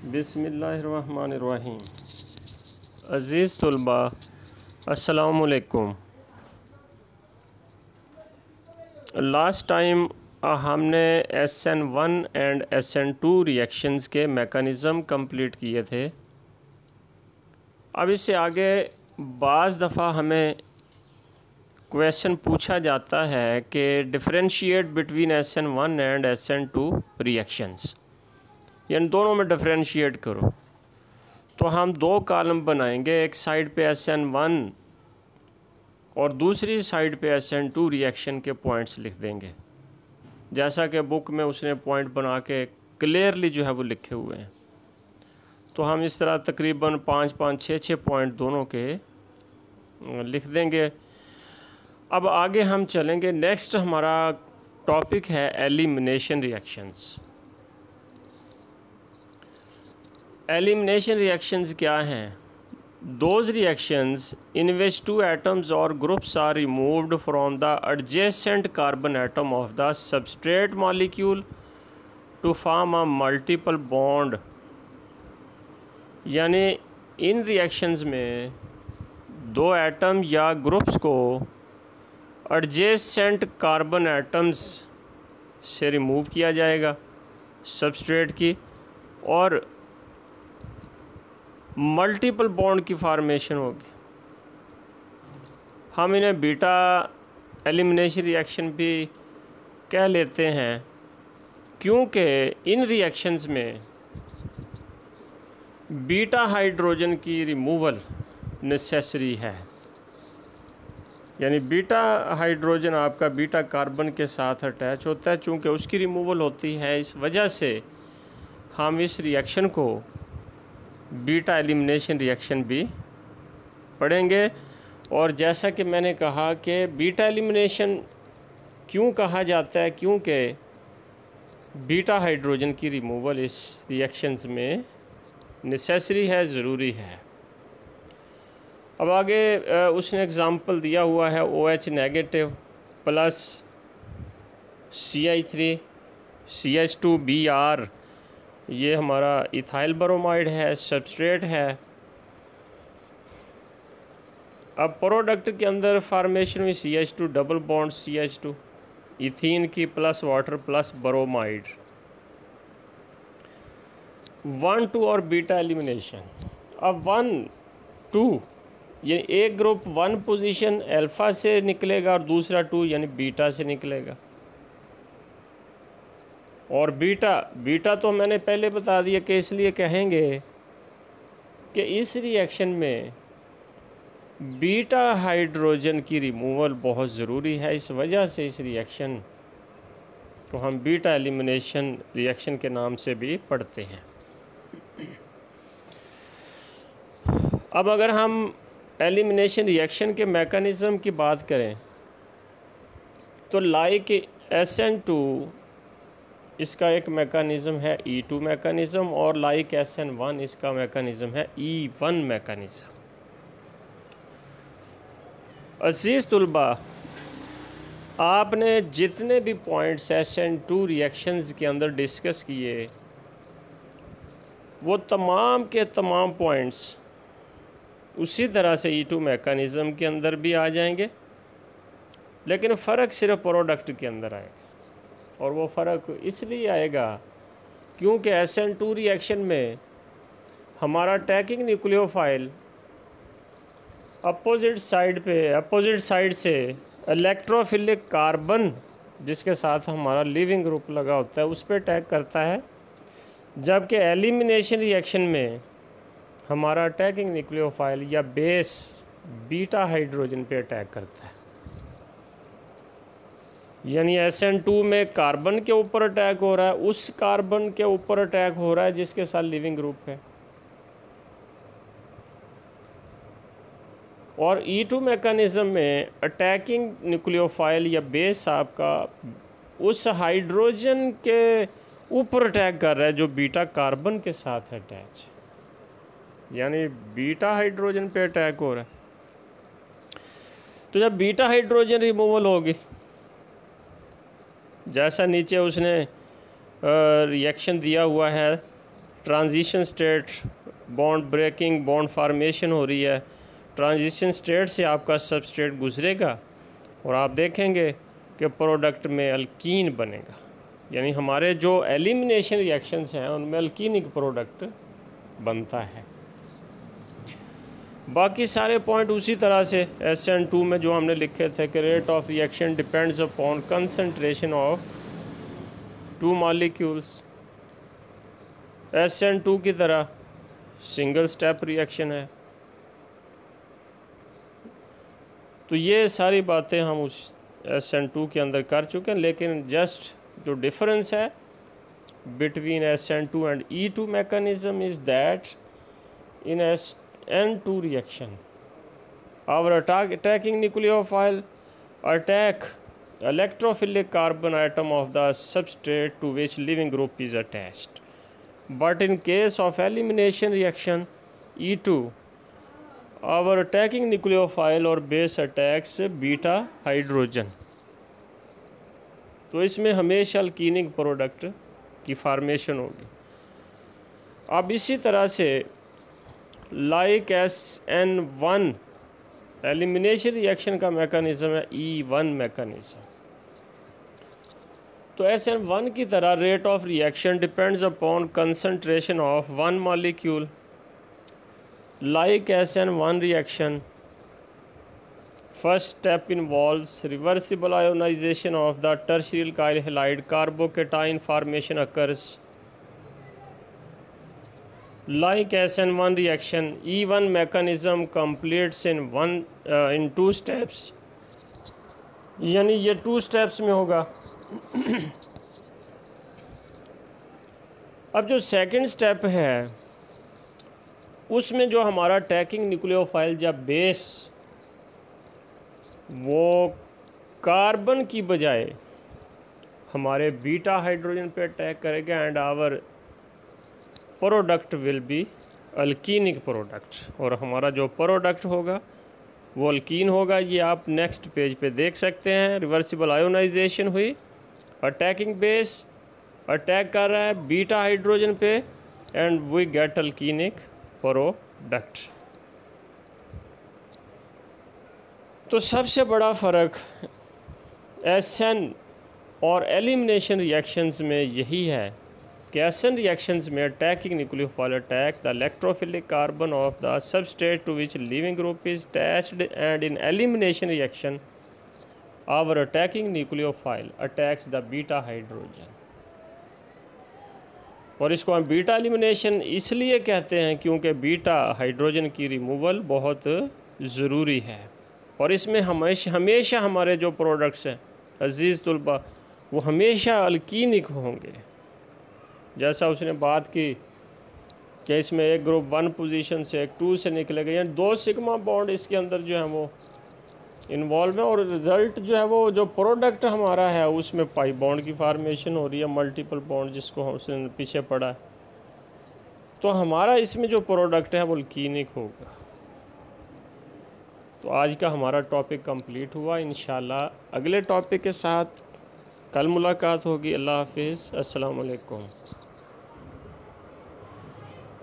बिस्मिल्लाहिर्रहमानिर्रहीम। अज़ीज़ तुलबा, अस्सलामुअलैकुम। Last time हमने SN1 एंड SN2 रिएक्शंस के मेकानिज़म कंप्लीट किए थे। अब इससे आगे बाज़ दफ़ा हमें क्वेश्चन पूछा जाता है कि differentiate between SN1 and SN2 reactions, यानी दोनों में डिफ़रेंशिएट करो। तो हम दो कॉलम बनाएंगे, एक साइड पे SN1 और दूसरी साइड पे SN2 रिएक्शन के पॉइंट्स लिख देंगे, जैसा कि बुक में उसने पॉइंट बना के क्लियरली जो है वो लिखे हुए हैं। तो हम इस तरह तकरीबन 5-5, 6-6 पॉइंट दोनों के लिख देंगे। अब आगे हम चलेंगे। नेक्स्ट हमारा टॉपिक है एलिमिनेशन रिएक्शंस। एलिमिनेशन रिएक्शंस क्या हैं? Those reactions in which two atoms or groups are removed from the adjacent carbon atom of the substrate molecule to form a multiple bond, यानी इन रिएक्शंस में दो atom या groups को adjacent carbon atoms से remove किया जाएगा substrate की, और मल्टीपल बॉन्ड की फार्मेशन होगी। हम इन्हें बीटा एलिमिनेशन रिएक्शन भी कह लेते हैं, क्योंकि इन रिएक्शंस में बीटा हाइड्रोजन की रिमूवल नेसेसरी है। यानी बीटा हाइड्रोजन आपका बीटा कार्बन के साथ अटैच होता है, चूँकि उसकी रिमूवल होती है। इस वजह से हम इस रिएक्शन को बीटा एलिमिनेशन रिएक्शन भी पढ़ेंगे। और जैसा कि मैंने कहा कि बीटा एलिमिनेशन क्यों कहा जाता है, क्योंकि बीटा हाइड्रोजन की रिमूवल इस रिएक्शंस में नेसेसरी है, ज़रूरी है। अब आगे उसने एग्ज़ाम्पल दिया हुआ है OH negative plus CH3 CH2Br, ये हमारा इथाइल ब्रोमाइड है, सबस्ट्रेट है। अब प्रोडक्ट के अंदर फार्मेशन हुई CH2 double bond CH2 ethene की प्लस वाटर प्लस ब्रोमाइड। 1-2 और बीटा एलिमिनेशन। अब 1-2 यानी एक ग्रुप 1 पोजीशन अल्फ़ा से निकलेगा और दूसरा 2 यानी बीटा से निकलेगा। और बीटा तो मैंने पहले बता दिया कि इसलिए कहेंगे कि इस रिएक्शन में बीटा हाइड्रोजन की रिमूवल बहुत ज़रूरी है। इस वजह से इस रिएक्शन को हम बीटा एलिमिनेशन रिएक्शन के नाम से भी पढ़ते हैं। अब अगर हम एलिमिनेशन रिएक्शन के मैकेनिज़्म की बात करें तो लाइक SN2 इसका एक मैकेनिज़्म है E2 मैकेनिज़्म, और लाइक SN1 इसका मैकेनिज़्म है E1 मैकेनिज़्म। अज़ीज़ तुलबा, आपने जितने भी पॉइंट्स SN2 रिएक्शंस के अंदर डिस्कस किए, वो तमाम के तमाम पॉइंट्स उसी तरह से E2 मैकेनिज़्म के अंदर भी आ जाएंगे, लेकिन फ़र्क सिर्फ प्रोडक्ट के अंदर आएगा। और वो फ़र्क इसलिए आएगा क्योंकि SN2 रिएक्शन में हमारा टैकिंग न्यूक्लियोफाइल अपोजिट साइड से इलेक्ट्रोफिलिक कार्बन जिसके साथ हमारा लिविंग ग्रुप लगा होता है उस पर अटैक करता है, जबकि एलिमिनेशन रिएक्शन में हमारा अटैकिंग न्यूक्लियोफाइल या बेस बीटा हाइड्रोजन पे अटैक करता है। यानी SN2 में कार्बन के ऊपर अटैक हो रहा है, उस कार्बन के ऊपर अटैक हो रहा है जिसके साथ लिविंग ग्रुप है। और E2 मैकेनिज़्म में अटैकिंग न्यूक्लियोफाइल या बेस आपका उस हाइड्रोजन के ऊपर अटैक कर रहा है जो बीटा कार्बन के साथ अटैच है, यानी बीटा हाइड्रोजन पे अटैक हो रहा है। तो जब बीटा हाइड्रोजन रिमूवल होगी, जैसा नीचे उसने रिएक्शन दिया हुआ है transition state, bond breaking, bond formation हो रही है। ट्रांजिशन स्टेट से आपका सबस्ट्रेट गुजरेगा और आप देखेंगे कि प्रोडक्ट में अल्कीन बनेगा, यानी हमारे जो एलिमिनेशन रिएक्शंस हैं उनमें अल्कीनिक प्रोडक्ट बनता है। बाकी सारे पॉइंट उसी तरह से SN2 में जो हमने लिखे थे कि rate of reaction depends upon concentration of 2 molecules. SN2 की तरह सिंगल स्टेप रिएक्शन है। तो ये सारी बातें हम उस SN2 के अंदर कर चुके हैं, लेकिन जस्ट जो डिफरेंस है between SN2 and E2 mechanism is that in SN2 reaction our attacking nucleophile attack electrophilic carbon atom of the substrate to which living group is attached, but in case of elimination reaction E2 our attacking nucleophile और base attacks beta hydrogen। तो इसमें हमेशा अल्कीनिक product की formation होगी। अब इसी तरह से लाइक SN1 एलिमिनेशन रिएक्शन का मैकेनिज़्म है E1 मैकेनिज़्म। तो SN1 की तरह rate of reaction depends upon concentration of 1 molecule. Like SN1 reaction, first step involves reversible ionization of the tertiary alkyl halide carbocation formation occurs. Like SN1 reaction, E1 mechanism completes in 2 steps, यानी ये 2 steps में होगा। अब जो second step है उसमें जो हमारा अटैकिंग न्यूक्लियोफाइल या बेस वो कार्बन की बजाय हमारे बीटा हाइड्रोजन पे अटैक करेगा and our product will be alkenic product, और हमारा जो प्रोडक्ट होगा वो अल्कीन होगा। ये आप नेक्स्ट पेज पे देख सकते हैं। रिवर्सिबल आयोनाइजेशन हुई, अटैकिंग बेस अटैक कर रहा है बीटा हाइड्रोजन पे एंड वी गेट अल्कीनिक प्रोडक्ट। तो सबसे बड़ा फ़र्क SN और एलिमिनेशन रिएक्शंस में यही है कि SN रिएक्शंस में attacking nucleophile attack the electrophilic carbon of the substrate to which leaving group is attached and in elimination reaction our attacking nucleophile attacks the beta hydrogen. और इसको हम beta elimination इसलिए कहते हैं क्योंकि बीटा हाइड्रोजन की removal बहुत ज़रूरी है, और इसमें हमेशा हमारे जो प्रोडक्ट्स हैं अजीज़ तुलबा वो हमेशा अल्कीनिक होंगे। जैसा उसने बात की कि इसमें एक ग्रुप 1 पोजीशन से एक 2 से निकलेगा, यानी 2 सिग्मा बॉन्ड इसके अंदर जो है वो इन्वॉल्व है, और रिज़ल्ट जो है वो जो प्रोडक्ट हमारा है उसमें पाई बॉन्ड की फार्मेशन हो रही है, मल्टीपल बॉन्ड जिसको उसने पीछे पड़ा है। तो हमारा इसमें जो प्रोडक्ट है वो अल्कीनिक होगा। तो आज का हमारा टॉपिक कंप्लीट हुआ। इंशाल्लाह अगले टॉपिक के साथ कल मुलाकात होगी। अल्लाह हाफिज़, अस्सलाम वालेकुम।